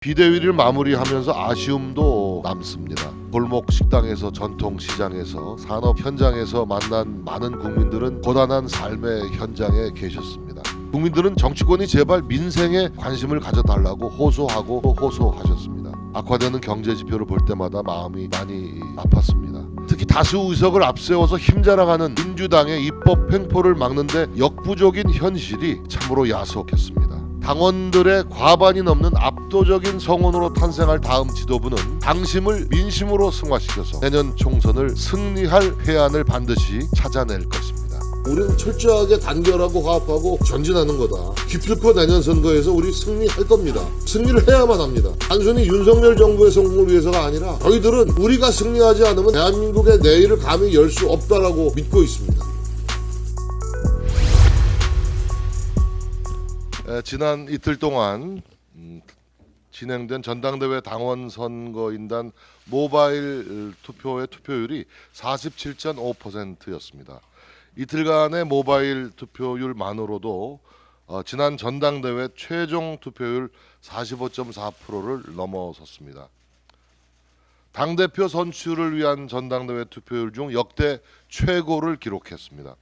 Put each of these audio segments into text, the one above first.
비대위를 마무리하면서 아쉬움도 남습니다. 골목 식당에서 전통 시장에서 산업 현장에서 만난 많은 국민들은 고단한 삶의 현장에 계셨습니다. 국민들은 정치권이 제발 민생에 관심을 가져달라고 호소하고 또 호소하셨습니다. 악화되는 경제 지표를 볼 때마다 마음이 많이 아팠습니다. 특히 다수 의석을 앞세워서 힘자랑하는 민주당의 입법 횡포를 막는데 역부족인 현실이 참으로 야속했습니다. 당원들의 과반이 넘는 압도적인 성원으로 탄생할 다음 지도부는 당심을 민심으로 승화시켜서 내년 총선을 승리할 해안을 반드시 찾아낼 것입니다. 우리는 철저하게 단결하고 화합하고 전진하는 거다. 기필코 내년 선거에서 우리 승리할 겁니다. 승리를 해야만 합니다. 단순히 윤석열 정부의 성공을 위해서가 아니라 저희들은 우리가 승리하지 않으면 대한민국의 내일을 감히 열 수 없다라고 믿고 있습니다. 지난 이틀 동안 진행된 전당대회 당원 선거인단 모바일 투표의 투표율이 47.5%였습니다. 이틀간의 모바일 투표율만으로도 지난 전당대회 최종 투표율 45.4%를 넘어섰습니다. 당대표 선출을 위한 전당대회 투표율 중 역대 최고를 기록했습니다.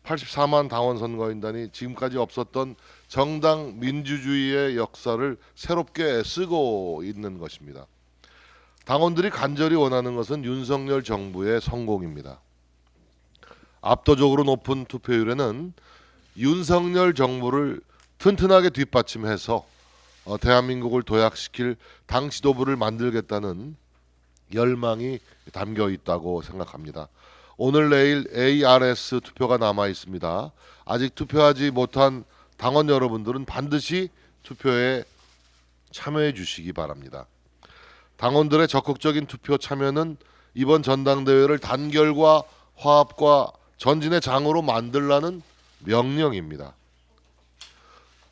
84만 당원 선거인단이 지금까지 없었던 정당 민주주의의 역사를 새롭게 쓰고 있는 것입니다. 당원들이 간절히 원하는 것은 윤석열 정부의 성공입니다. 압도적으로 높은 투표율에는 윤석열 정부를 튼튼하게 뒷받침해서 대한민국을 도약시킬 당 지도부를 만들겠다는 열망이 담겨 있다고 생각합니다. 오늘 내일 ARS 투표가 남아 있습니다. 아직 투표하지 못한 당원 여러분들은 반드시 투표에 참여해 주시기 바랍니다. 당원들의 적극적인 투표 참여는 이번 전당대회를 단결과 화합과 전진의 장으로 만들라는 명령입니다.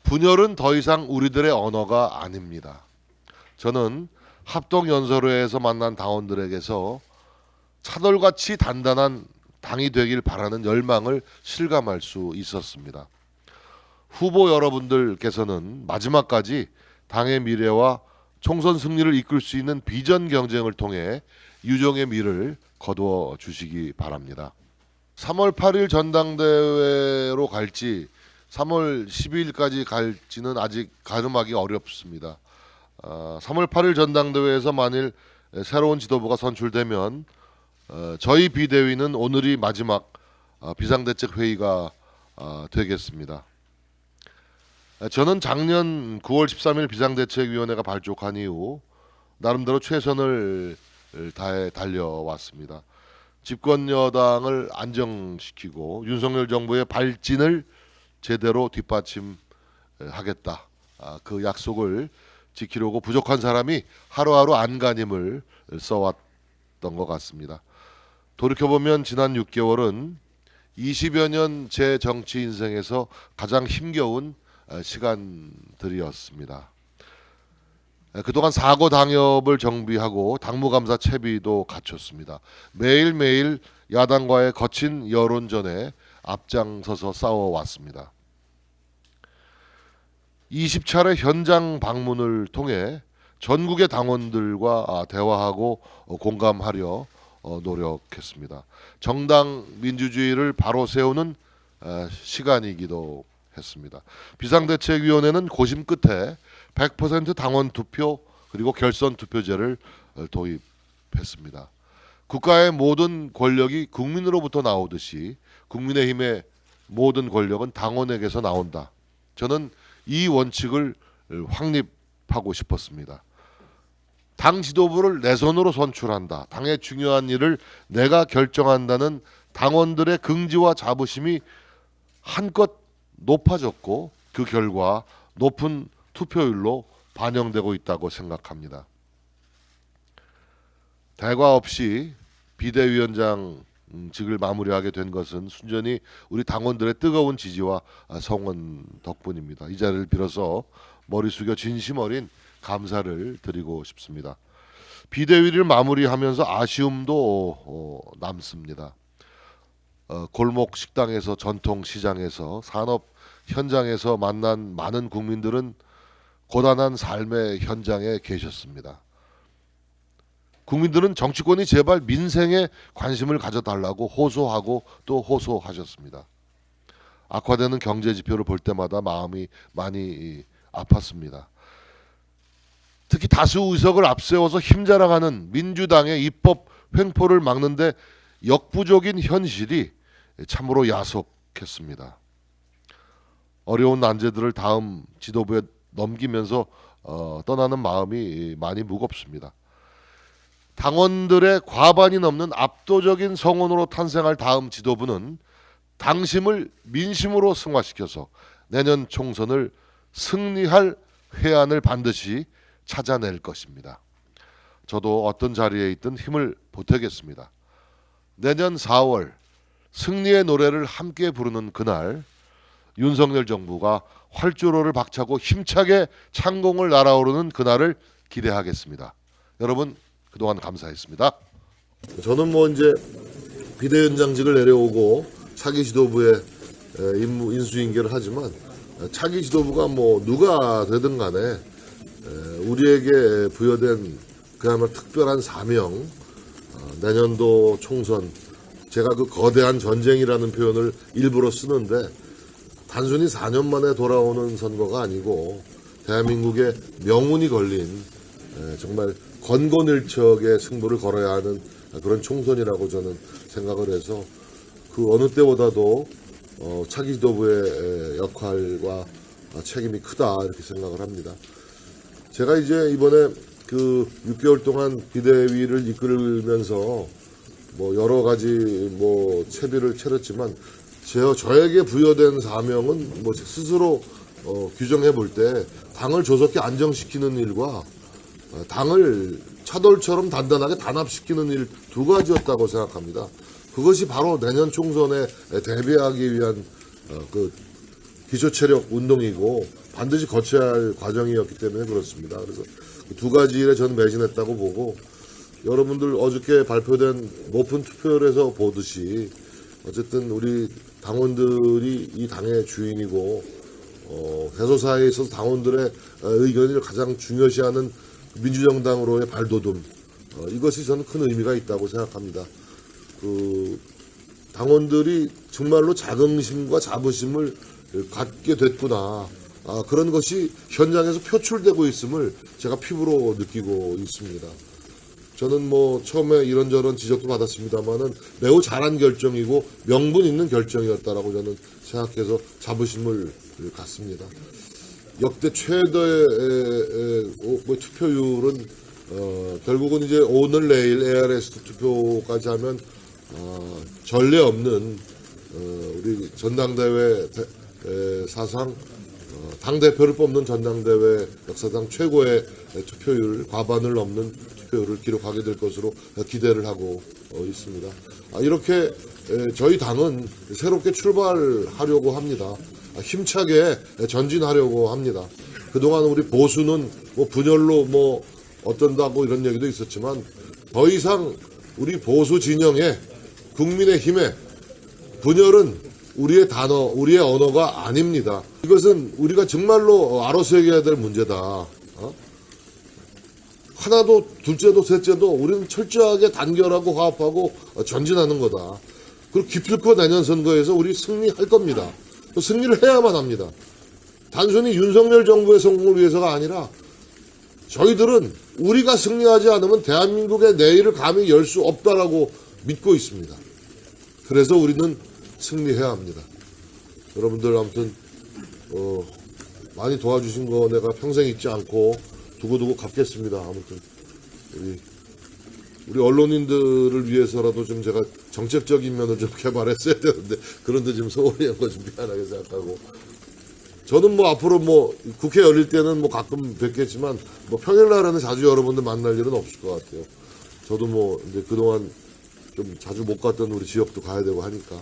분열은 더 이상 우리들의 언어가 아닙니다. 저는 합동연설회에서 만난 당원들에게서 차돌같이 단단한 당이 되길 바라는 열망을 실감할 수 있었습니다. 후보 여러분들께서는 마지막까지 당의 미래와 총선 승리를 이끌 수 있는 비전 경쟁을 통해 유종의 미를 거두어 주시기 바랍니다. 3월 8일 전당대회로 갈지 3월 12일까지 갈지는 아직 가늠하기 어렵습니다. 3월 8일 전당대회에서 만일 새로운 지도부가 선출되면 저희 비대위는 오늘이 마지막 비상대책 회의가 되겠습니다. 저는 작년 9월 13일 비상대책위원회가 발족한 이후 나름대로 최선을 다해 달려왔습니다. 집권 여당을 안정시키고 윤석열 정부의 발진을 제대로 뒷받침하겠다. 그 약속을 지키려고 부족한 사람이 하루하루 안간힘을 써왔던 것 같습니다. 돌이켜보면 지난 6개월은 20여 년 제 정치 인생에서 가장 힘겨운 시간들이었습니다. 그동안 사고 당협을 정비하고 당무감사 채비도 갖췄습니다. 매일매일 야당과의 거친 여론전에 앞장서서 싸워왔습니다. 20차례 현장 방문을 통해 전국의 당원들과 대화하고 공감하려 노력했습니다. 정당 민주주의를 바로 세우는 시간이기도 했습니다. 비상대책위원회는 고심 끝에 100% 당원 투표 그리고 결선 투표제를 도입했습니다. 국가의 모든 권력이 국민으로부터 나오듯이 국민의힘의 모든 권력은 당원에게서 나온다. 저는 이 원칙을 확립하고 싶었습니다. 당 지도부를 내 손으로 선출한다. 당의 중요한 일을 내가 결정한다는 당원들의 긍지와 자부심이 한껏 높아졌고 그 결과 높은 투표율로 반영되고 있다고 생각합니다. 대과 없이 비대위원장직을 마무리하게 된 것은 순전히 우리 당원들의 뜨거운 지지와 성원 덕분입니다. 이 자리를 빌어서 머리 숙여 진심 어린 감사를 드리고 싶습니다. 비대위를 마무리하면서 아쉬움도 남습니다. 골목 식당에서 전통 시장에서 산업 현장에서 만난 많은 국민들은 고단한 삶의 현장에 계셨습니다. 국민들은 정치권이 제발 민생에 관심을 가져달라고 호소하고 또 호소하셨습니다. 악화되는 경제 지표를 볼 때마다 마음이 많이 아팠습니다. 특히 다수 의석을 앞세워서 힘자랑하는 민주당의 입법 횡포를 막는데 역부족인 현실이 참으로 야속했습니다. 어려운 난제들을 다음 지도부에 넘기면서 떠나는 마음이 많이 무겁습니다. 당원들의 과반이 넘는 압도적인 성원으로 탄생할 다음 지도부는 당심을 민심으로 승화시켜서 내년 총선을 승리할 회안을 반드시 찾아낼 것입니다. 저도 어떤 자리에 있든 힘을 보태겠습니다. 내년 4월 승리의 노래를 함께 부르는 그날 윤석열 정부가 활주로를 박차고 힘차게 창공을 날아오르는 그날을 기대하겠습니다. 여러분 그동안 감사했습니다. 저는 뭐 이제 비대위원장직을 내려오고 차기 지도부의 임무 인수인계를 하지만 차기 지도부가 뭐 누가 되든 간에 우리에게 부여된 그야말로 특별한 사명, 내년도 총선, 제가 그 거대한 전쟁이라는 표현을 일부러 쓰는데 단순히 4년 만에 돌아오는 선거가 아니고 대한민국의 명운이 걸린 정말 건건일척의 승부를 걸어야 하는 그런 총선이라고 저는 생각을 해서 그 어느 때보다도 차기 지도부의 역할과 책임이 크다 이렇게 생각을 합니다. 제가 이제 이번에 그 6개월 동안 비대위를 이끌면서 뭐 여러 가지 뭐 채비를 차렸지만 저에게 부여된 사명은 뭐 스스로 규정해 볼 때 당을 조속히 안정시키는 일과 당을 차돌처럼 단단하게 단합시키는 일 두 가지였다고 생각합니다. 그것이 바로 내년 총선에 대비하기 위한 그 기초체력 운동이고 반드시 거쳐야 할 과정이었기 때문에 그렇습니다. 그래서 두 가지 일에 저는 매진했다고 보고 여러분들 어저께 발표된 높은 투표율에서 보듯이 어쨌든 우리 당원들이 이 당의 주인이고 대소사에 있어서 당원들의 의견을 가장 중요시하는 민주정당으로의 발돋움 이것이 저는 큰 의미가 있다고 생각합니다. 그 당원들이 정말로 자긍심과 자부심을 갖게 됐구나. 그런 것이 현장에서 표출되고 있음을 제가 피부로 느끼고 있습니다. 저는 뭐 처음에 이런저런 지적도 받았습니다만은 매우 잘한 결정이고 명분 있는 결정이었다라고 저는 생각해서 자부심을 갖습니다. 역대 최대의 투표율은 결국은 이제 오늘 내일 ARS 투표까지 하면 전례 없는 우리 전당대회 사상 당대표를 뽑는 전당대회 역사상 최고의 투표율, 과반을 넘는 투표율을 기록하게 될 것으로 기대를 하고 있습니다. 이렇게 저희 당은 새롭게 출발하려고 합니다. 힘차게 전진하려고 합니다. 그동안 우리 보수는 뭐 분열로 뭐 어쩐다고 이런 얘기도 있었지만 더 이상 우리 보수 진영의 국민의힘의 분열은 우리의 단어, 우리의 언어가 아닙니다. 이것은 우리가 정말로 알아서 얘기해야 될 문제다. 하나도 둘째도 셋째도 우리는 철저하게 단결하고 화합하고 전진하는 거다. 그리고 기필코 내년 선거에서 우리 승리할 겁니다. 또 승리를 해야만 합니다. 단순히 윤석열 정부의 성공을 위해서가 아니라 저희들은 우리가 승리하지 않으면 대한민국의 내일을 감히 열 수 없다라고 믿고 있습니다. 그래서 우리는 승리해야 합니다. 여러분들 아무튼 많이 도와주신 거 내가 평생 잊지 않고 두고두고 갚겠습니다. 아무튼 우리 언론인들을 위해서라도 좀 제가 정책적인 면을 좀 개발했어야 되는데 그런데 지금 소홀히 한 거 좀 미안하게 생각하고 저는 뭐 앞으로 뭐 국회 열릴 때는 뭐 가끔 뵙겠지만 뭐 평일날에는 자주 여러분들 만날 일은 없을 것 같아요. 저도 뭐 이제 그동안 좀 자주 못 갔던 우리 지역도 가야 되고 하니까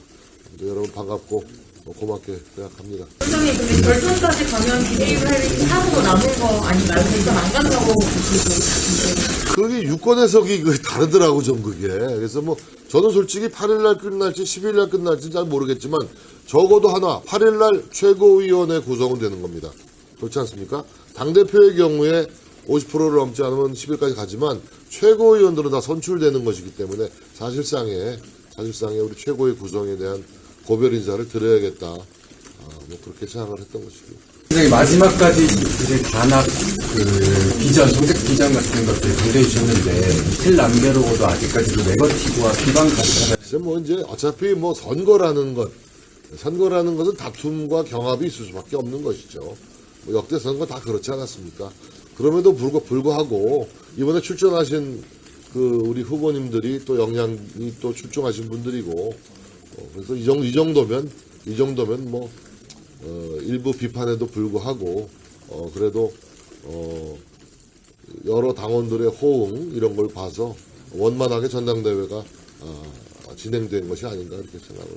여러분 반갑고 고맙게 생각합니다. 원장님 근데 결선까지 가면 비대위를 하고 남은 거 아닌가요? 일단 안 간다고 보시고 그게 유권 해석이 다르더라고 좀 그게. 그래서 뭐 저는 솔직히 8일날 끝날지 10일날 끝날지 잘 모르겠지만 적어도 하나 8일날 최고위원회 구성은 되는 겁니다. 그렇지 않습니까? 당대표의 경우에 50%를 넘지 않으면 10일까지 가지만 최고위원들은 다 선출되는 것이기 때문에 사실상의 우리 최고의 구성에 대한 고별 인사를 드려야겠다. 뭐 그렇게 생각을 했던 것이고요. 굉장히 마지막까지 이제 단합 비전, 정책 비전 같은 것들 굉장히 주셨는데 이틀 남겨놓고도 아직까지도 네거티브와 비방 가득하다. 글쎄 뭐 이제 어차피 뭐 선거라는 것은 다툼과 경합이 있을 수밖에 없는 것이죠. 뭐 역대 선거 다 그렇지 않았습니까? 그럼에도 불구하고 이번에 출전하신 그 우리 후보님들이 또 역량이 또 출중하신 분들이고 그래서 이 정도면 뭐 일부 비판에도 불구하고 그래도 여러 당원들의 호응 이런 걸 봐서 원만하게 전당대회가 진행된 것이 아닌가 이렇게 생각을.